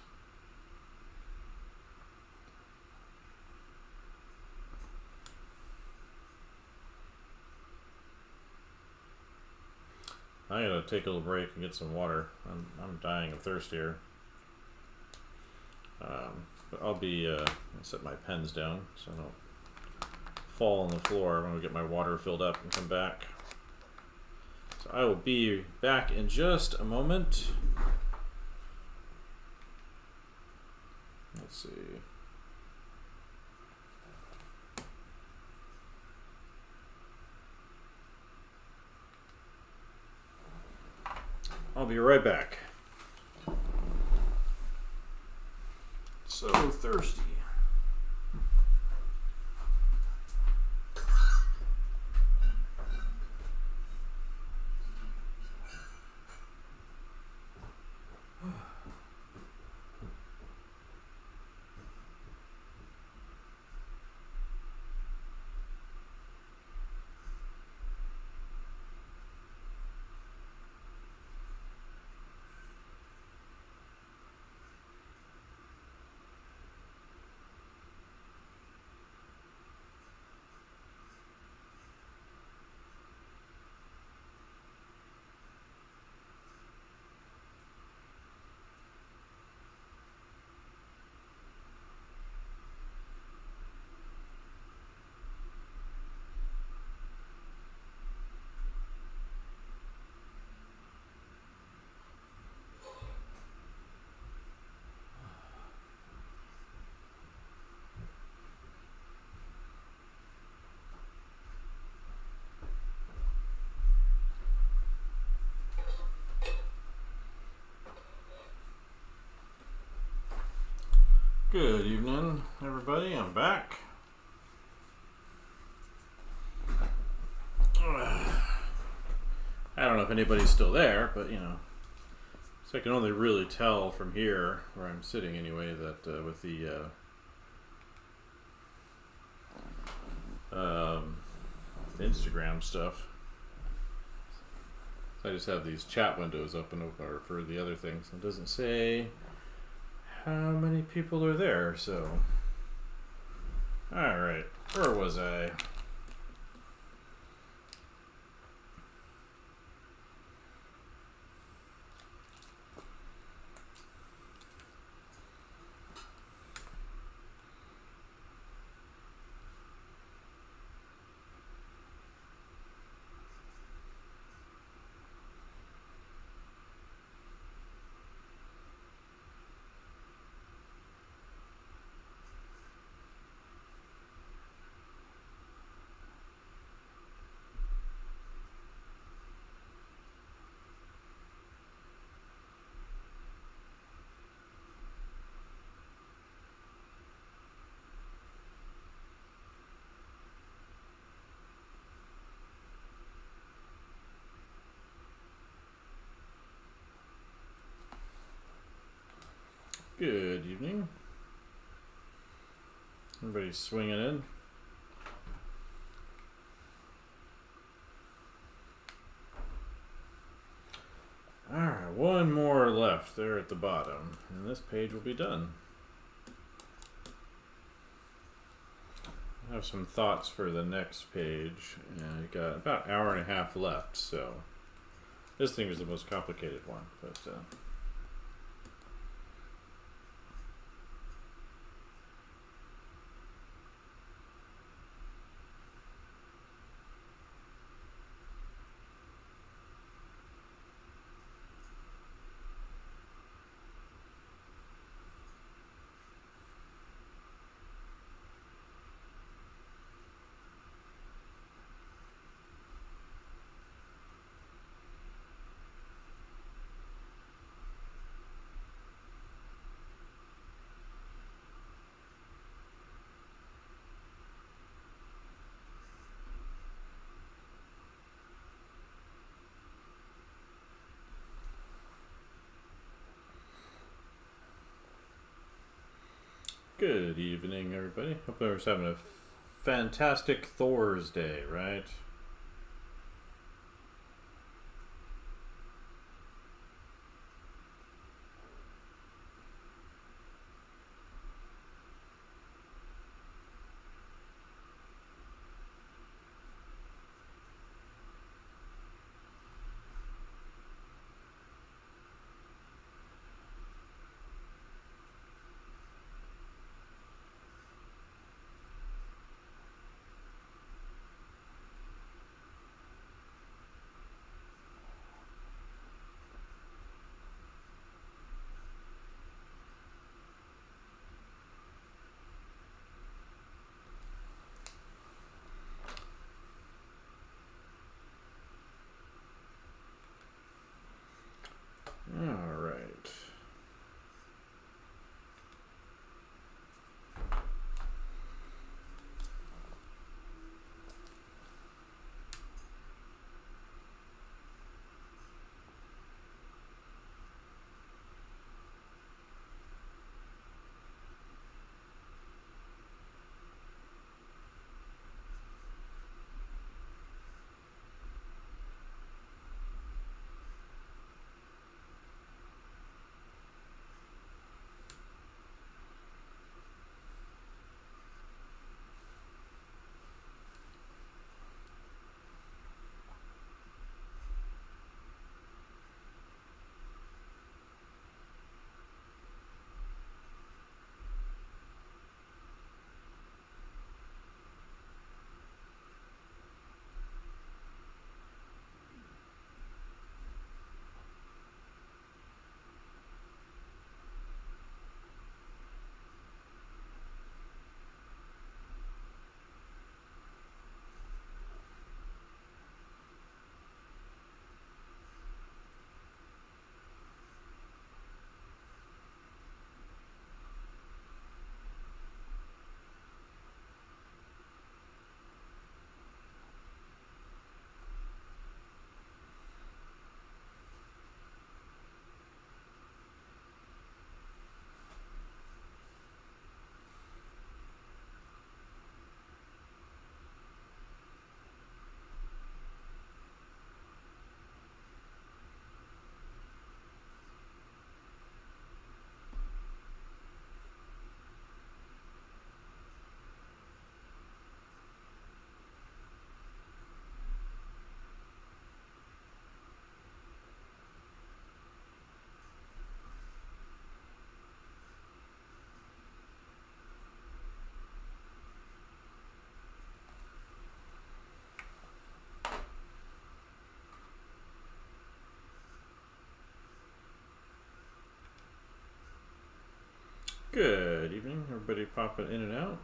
[SPEAKER 1] I gotta take a little break and get some water. I'm dying of thirst here. But I'll be I'll set my pens down so I don't fall on the floor when we get my water filled up and come back. So I will be back in just a moment. Let's see. I'll be right back. So thirsty. Good evening, everybody. I'm back. I don't know if anybody's still there, but you know, so I can only really tell from here, where I'm sitting anyway, that with the Instagram stuff. So I just have these chat windows open for the other things. It doesn't say how many people are there, so. Alright, where was I? Good evening. Everybody's swinging in. Alright, one more left there at the bottom, and this page will be done. have some thoughts for the next page, and I got about an hour and a half left. So this thing is the most complicated one, but. Good evening, everybody. Hope everyone's having a fantastic Thursday, right? All right. Good evening, everybody popping in and out.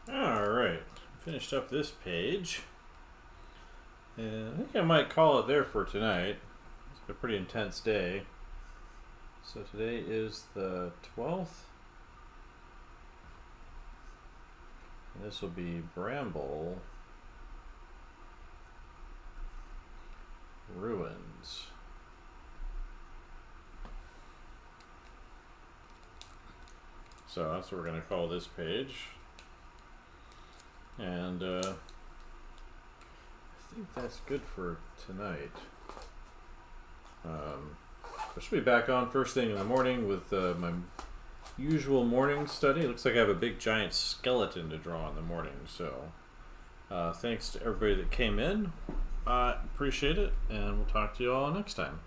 [SPEAKER 1] Alright, finished up this page. And I think I might call it there for tonight. It's been a pretty intense day. So today is the 12th. And this will be Bramble Ruins. So that's what we're going to call this page. And I think that's good for tonight. I should be back on first thing in the morning with my usual morning study. It looks like I have a big giant skeleton to draw in the morning. So thanks to everybody that came in. I appreciate it, and we'll talk to you all next time.